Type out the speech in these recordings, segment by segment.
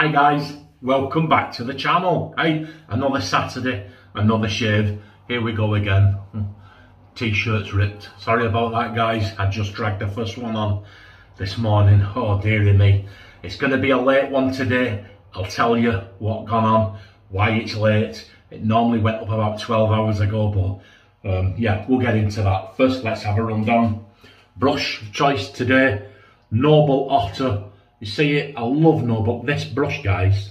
Hi guys, welcome back to the channel. Hey, another Saturday, another shave. Here we go again. T-shirt's ripped. Sorry about that guys, I just dragged the first one on this morning. Oh dearie me. It's going to be a late one today. I'll tell you what's gone on, why it's late. It normally went up about 12 hours ago, but yeah, we'll get into that. First, let's have a rundown. Brush choice today, Noble Otter. You see it, I love Noble. This brush, guys,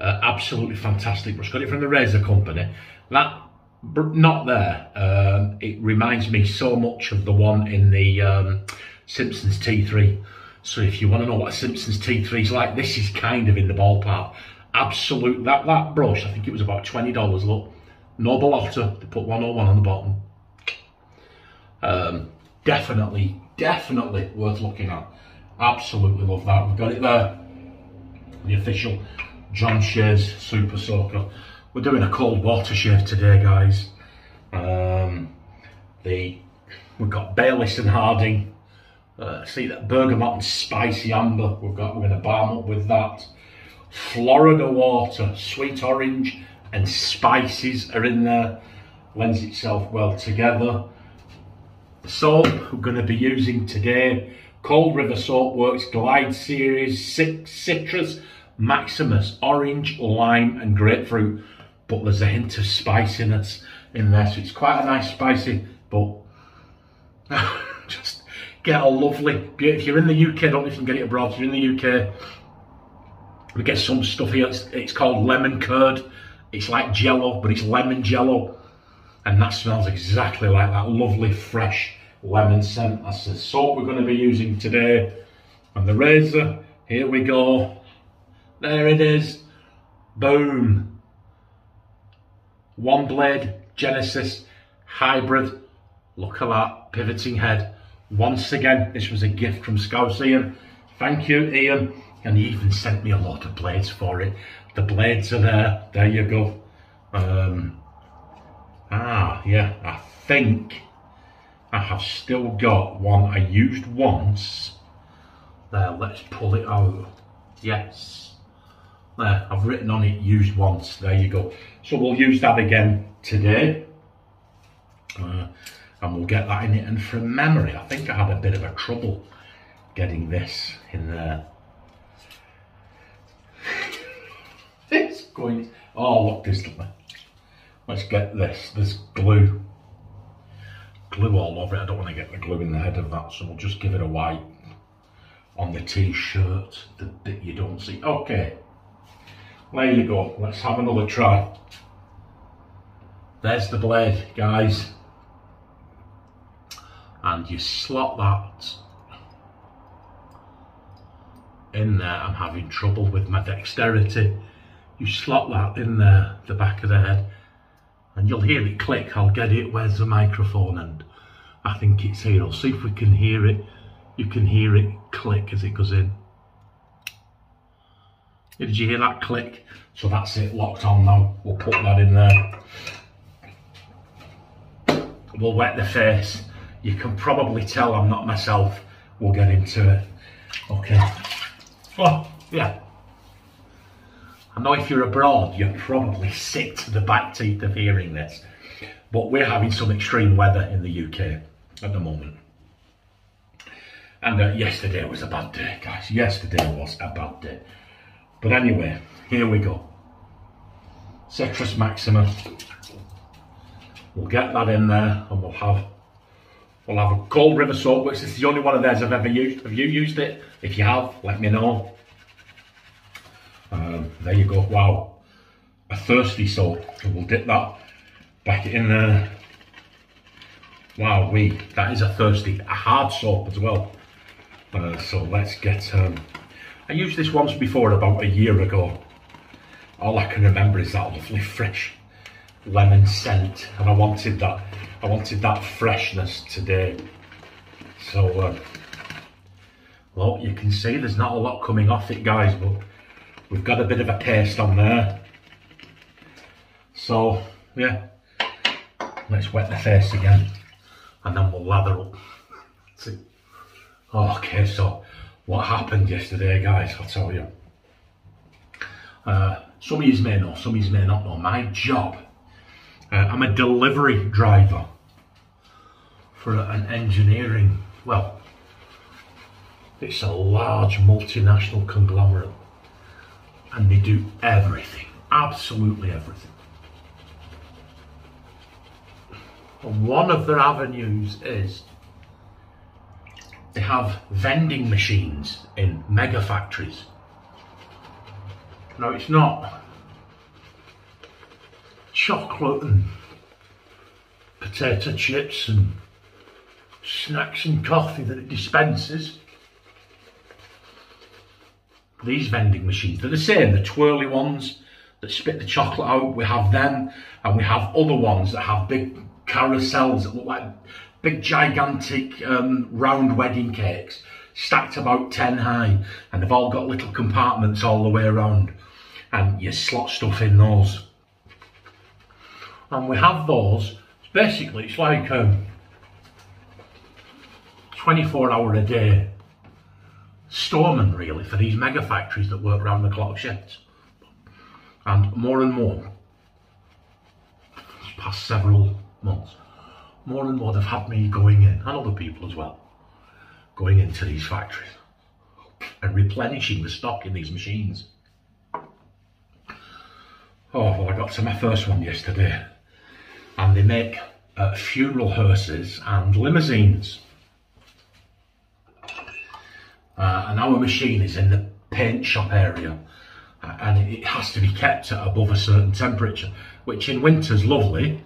absolutely fantastic brush. Got it from the razor company. That, not there, it reminds me so much of the one in the Simpsons T3. So if you want to know what a Simpsons T3 is like, this is kind of in the ballpark. Absolute, that brush, I think it was about $20, look. Noble Otter, they put 101 on the bottom. Definitely worth looking at. Absolutely love that. We've got it there. The official John Shaves Super Soaker. We're doing a cold water shave today, guys. We've got Bbayliss and Harding. See that bergamot and spicy amber. We're going to balm up with that. Florida water, sweet orange and spices are in there. Lends itself well together. The soap we're going to be using today, Cold River Soap Works Glide Series Citrus, Maximus, orange, lime and grapefruit. But there's a hint of spiciness in there, so it's quite a nice spicy, but just get a lovely, if you're in the UK, I don't know if you can get it abroad, if you're in the UK, we get some stuff here, it's called lemon curd. It's like jello, but it's lemon jello. And that smells exactly like that lovely fresh lemon scent. That's the soap we're going to be using today. And the razor, here we go. There it is. Boom. ONEBLADE Genesis Hybrid. Look at that, pivoting head. Once again, this was a gift from Scouse Ian. Thank you, Ian. And he even sent me a lot of blades for it. The blades are there. There you go. Yeah, I think I have still got one I used once. There, let's pull it out. Yes. There, I've written on it, used once. There you go. So we'll use that again today. And we'll get that in it. And from memory, I think I had a bit of a trouble getting this in there. It's going, oh look, this, let's get this, there's glue all over it. I don't want to get the glue in the head of that, so we'll just give it a wipe on the t-shirt, the bit you don't see. Okay, there you go, let's have another try. There's the blade, guys, and you slot that in there. I'm having trouble with my dexterity. You slot that in there, the back of the head, and you'll hear it click. I'll get it, where's the microphone? And I think it's here. I'll see if we can hear it. You can hear it click as it goes in. Did you hear that click? So that's it, locked on now. We'll put that in there. We'll wet the face. You can probably tell I'm not myself. We'll get into it. Okay. Oh, yeah. I know if you're abroad, you're probably sick to the back teeth of hearing this, but we're having some extreme weather in the UK at the moment. And yesterday was a bad day, guys. Yesterday was a bad day. But anyway, here we go. Citrus Maximus. We'll get that in there, and we'll have a Cold River Soap Works. This is the only one of theirs I've ever used. Have you used it? If you have, let me know. There you go. Wow, a thirsty soap. So we'll dip that back in there. Wow, that is a hard soap as well. So let's get. I used this once before about a year ago. All I can remember is that lovely fresh lemon scent, and I wanted that freshness today. So well, you can see there's not a lot coming off it, guys, but we've got a bit of a paste on there. So yeah, let's wet the face again, and then we'll lather up. See. Okay, so what happened yesterday, guys, I'll tell you. Some of you may know, some of you may not know. My job, I'm a delivery driver for an engineering, well, it's a large multinational conglomerate, and they do everything, absolutely everything. And one of their avenues is they have vending machines in mega factories. Now, it's not chocolate and potato chips and snacks and coffee that it dispenses. These vending machines, they're the same, the twirly ones that spit the chocolate out. We have them, and we have other ones that have big carousels that look like big gigantic round wedding cakes stacked about 10 high, and they've all got little compartments all the way around, and you slot stuff in those. And we have those, basically it's like 24 hour a day storeman really for these mega factories that work round the clock shifts. And more, past several months, more and more they've had me going in, and other people as well, going into these factories and replenishing the stock in these machines. Oh, well, I got to my first one yesterday, and they make funeral hearses and limousines. And our machine is in the paint shop area, and it has to be kept at above a certain temperature, which in winter's lovely,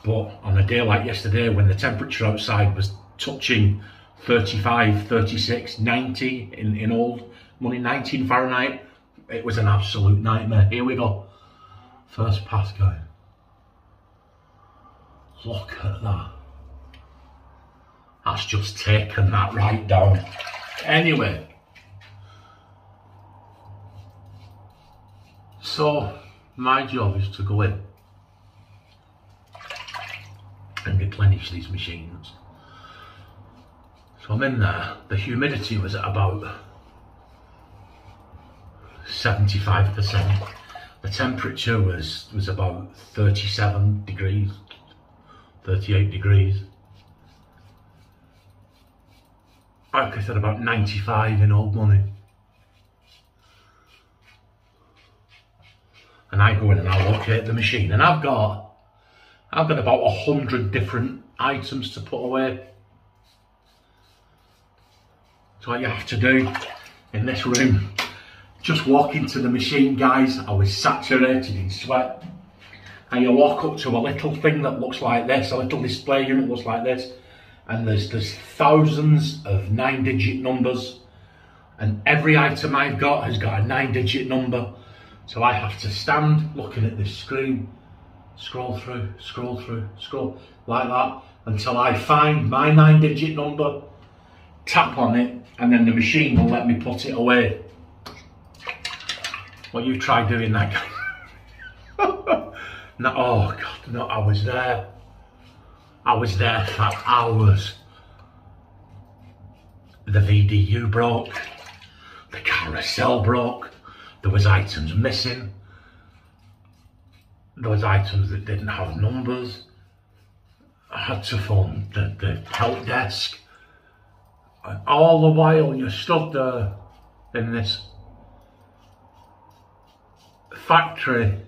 but on a day like yesterday when the temperature outside was touching 35, 36, 90 in old money, 19 Fahrenheit, it was an absolute nightmare. Here we go. First pass, guys. Look at that. That's just taken that right down. Anyway, so my job is to go in and replenish these machines. So I'm in there. The humidity was at about 75%. The temperature was about 37 degrees, 38 degrees. Like I said, about 95 in old money. And I go in and I locate the machine, and I've got about 100 different items to put away. So what you have to do in this room, just walk into the machine, guys. I was saturated in sweat. And you walk up to a little thing that looks like this, a little display unit that looks like this, and there's thousands of 9-digit numbers, and every item I've got has got a 9-digit number. So I have to stand looking at this screen, scroll through, scroll like that until I find my 9-digit number, tap on it, and then the machine will let me put it away. Well, you try doing that, guys. No, oh God, no, I was there for hours. The VDU broke, the carousel broke, there was items missing, there was items that didn't have numbers. I had to phone the help desk, and all the while you stood there in this factory.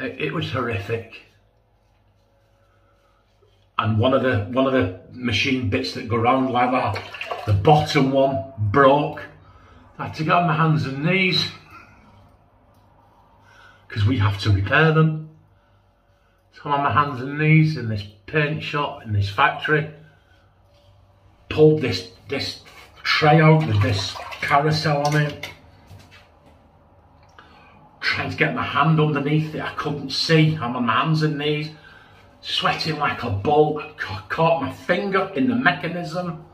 It was horrific. And one of the machine bits that go around like that, the bottom one broke. I had to get on my hands and knees because we have to repair them. So I'm on my hands and knees in this paint shop, in this factory, pulled this tray out with this carousel on it, trying to get my hand underneath it. I couldn't see. I'm on my hands and knees, sweating like a bull. I caught my finger in the mechanism,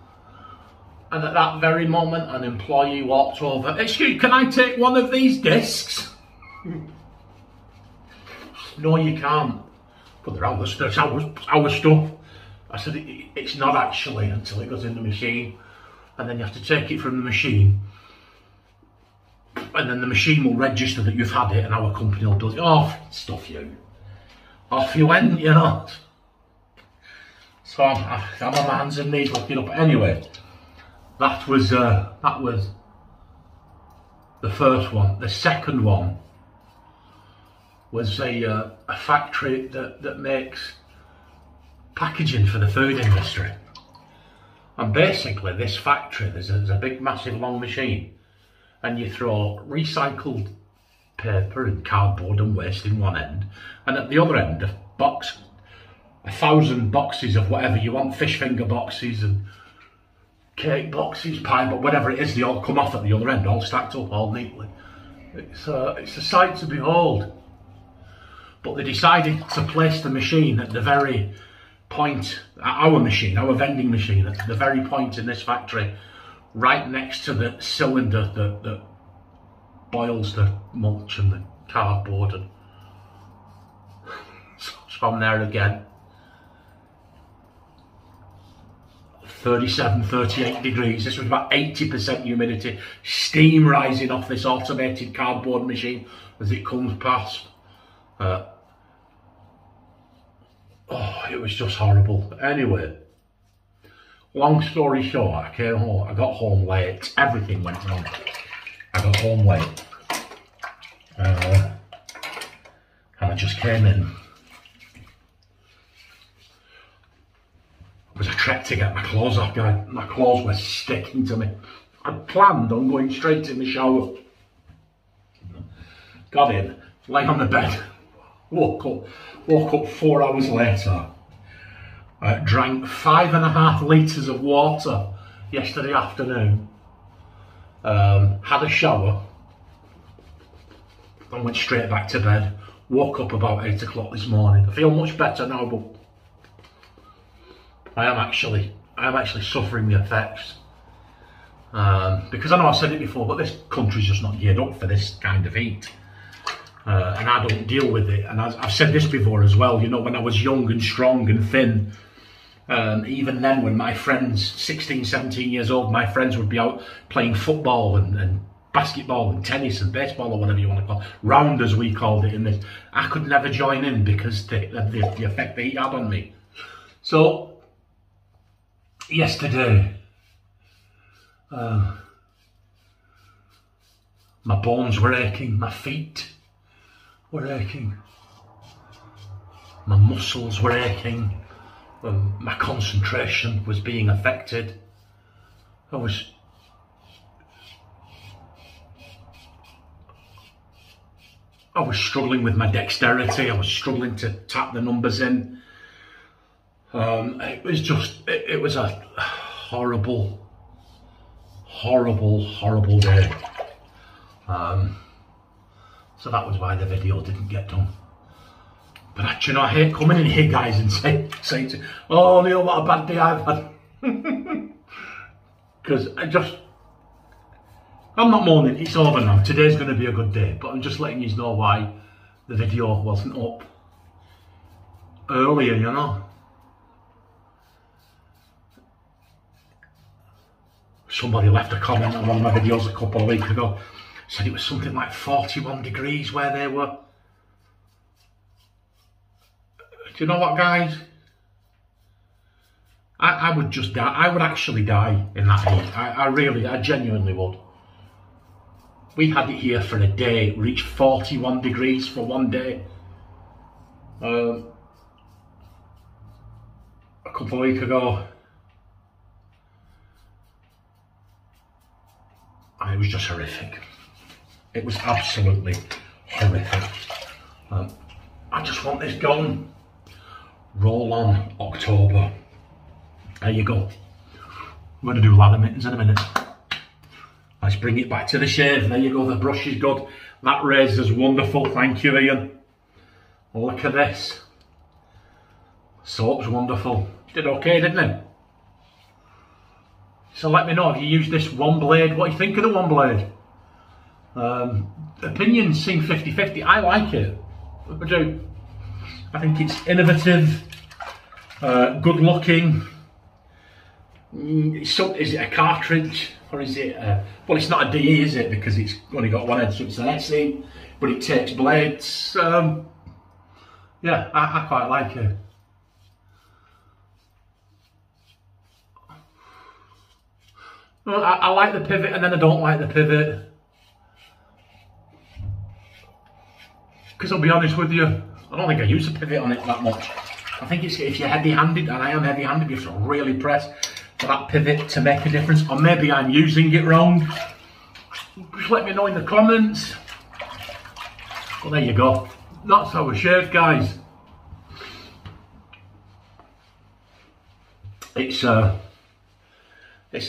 and at that very moment an employee walked over. "Excuse, can I take one of these discs?" "No, you can't." "But they're our stuff." I said, "It's not actually," until it goes in the machine, and then you have to take it from the machine and then the machine will register that you've had it, and our company will do it. Oh, stuff you. Off you went, you know. So I'm on my hands and knees looking up. Anyway, that was the first one. The second one was a factory that makes packaging for the food industry. And basically this factory, there's a big massive long machine, and you throw recycled paper and cardboard and waste in one end, and at the other end a box, 1,000 boxes of whatever you want, fish finger boxes and cake boxes, pie, but whatever it is, they all come off at the other end, all stacked up, all neatly. It's a sight to behold. But they decided to place the machine at the very point, our machine, our vending machine, at the very point in this factory, right next to the cylinder that boils the mulch and the cardboard, and so it's from there again. 37, 38 degrees. This was about 80% humidity, steam rising off this automated cardboard machine as it comes past. Oh, it was just horrible. Anyway, long story short, I came home, I got home late, everything went wrong. I got home late, and I just came in. It was a trek to get my clothes off, guys. My clothes were sticking to me. I planned on going straight in the shower. Got in, lay on the bed, woke up 4 hours later. Drank 5.5 litres of water yesterday afternoon. Had a shower and went straight back to bed. Woke up about 8 o'clock this morning. I feel much better now, but I am actually suffering the effects. Because I know I've said it before, but this country's just not geared up for this kind of heat. And I don't deal with it. And I've said this before as well, you know, when I was young and strong and thin, even then when my friends, 16, 17 years old, my friends would be out playing football and basketball and tennis and baseball or whatever you want to call it, round as we called it in this, I could never join in because the effect that he had on me. So, yesterday, my bones were aching, my feet were aching, my muscles were aching, my concentration was being affected. I was struggling with my dexterity, I was struggling to tap the numbers in. It was a horrible day. So that was why the video didn't get done. But actually, you know, I hate coming in here, guys, and saying to, oh Neil, what a bad day I've had. Because I'm not moaning, it's over now. Today's going to be a good day, but I'm just letting you know why the video wasn't up earlier, you know. Somebody left a comment on one of my videos a couple of weeks ago, said it was something like 41 degrees where they were. Do you know what, guys? I would just die. I would actually die in that heat. I genuinely would. We had it here for a day. It reached 41 degrees for one day. A couple of weeks ago. And it was just horrific. It was absolutely horrific. I just want this gone. Roll on October. There you go. I'm going to do lather mittens in a minute. Let's bring it back to the shave. There you go, the brush is good. That razor's wonderful, thank you Ian. Look at this. Soap's wonderful. Did okay, didn't it? So let me know if you use this ONEBLADE, what do you think of the ONEBLADE? Opinions seem 50-50, I like it. I do. I think it's innovative, good looking. Is it a cartridge? or is it, well, it's not a DE, is it? Because it's only got one head, so it's an SE, but it takes blades. Yeah, I quite like it. Well, I like the pivot, and then I don't like the pivot. Because I'll be honest with you, I don't think I use a pivot on it that much. I think it's if you're heavy-handed, and I am heavy-handed, you have to really press for that pivot to make a difference. Or maybe I'm using it wrong. Just let me know in the comments. Well, there you go. That's our shave, guys. It's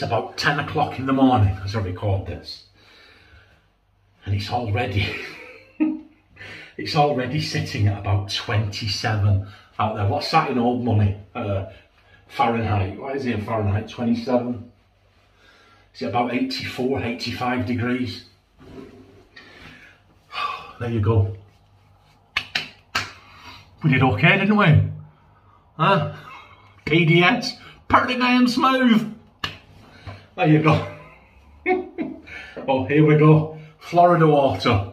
about 10 o'clock in the morning as I record this. And it's already... it's already sitting at about 27 out there. What's that in old money? Fahrenheit. What is it in Fahrenheit? 27? Is it about 84, 85 degrees? There you go. We did okay, didn't we? Huh? PDS. Pretty damn smooth. There you go. Oh, here we go. Florida water.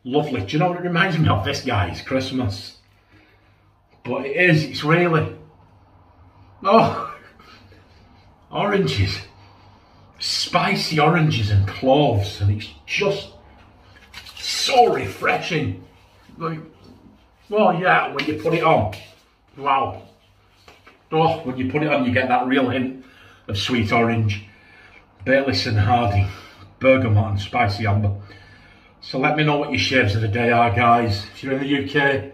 Lovely. Do you know what it reminds me of? This, guys, Christmas. But it is, it's really... Oh, oranges. Spicy oranges and cloves, and it's just so refreshing. Like, well, yeah, when you put it on. Wow. Oh, when you put it on, you get that real hint of sweet orange. Bbayliss and Hardy, bergamot and spicy amber. So let me know what your shaves of the day are, guys. If you're in the UK,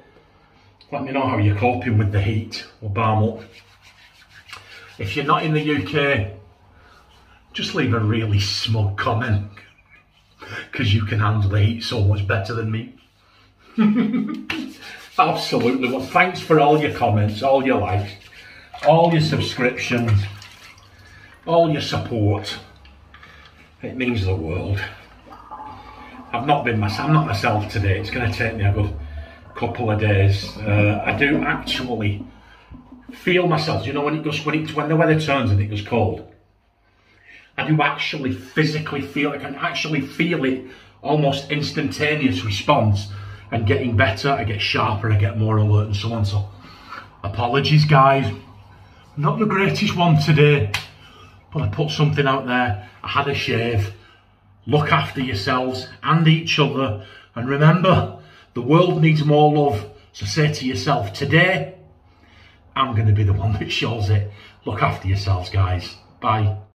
let me know how you're coping with the heat or Balm up. If you're not in the UK, just leave a really smug comment, because you can handle the heat so much better than me. Absolutely. Well, thanks for all your comments, all your likes, all your subscriptions, all your support. It means the world. I'm not myself today. It's going to take me a good couple of days. I do actually feel myself. You know, when the weather turns and it goes cold, I do actually physically feel. I can actually feel it, almost instantaneous response, and getting better. I get sharper. I get more alert, and so on. So, apologies, guys. Not the greatest one today, but I put something out there. I had a shave. Look after yourselves and each other, and remember, the world needs more love. So say to yourself, today, I'm going to be the one that shows it. Look after yourselves, guys. Bye.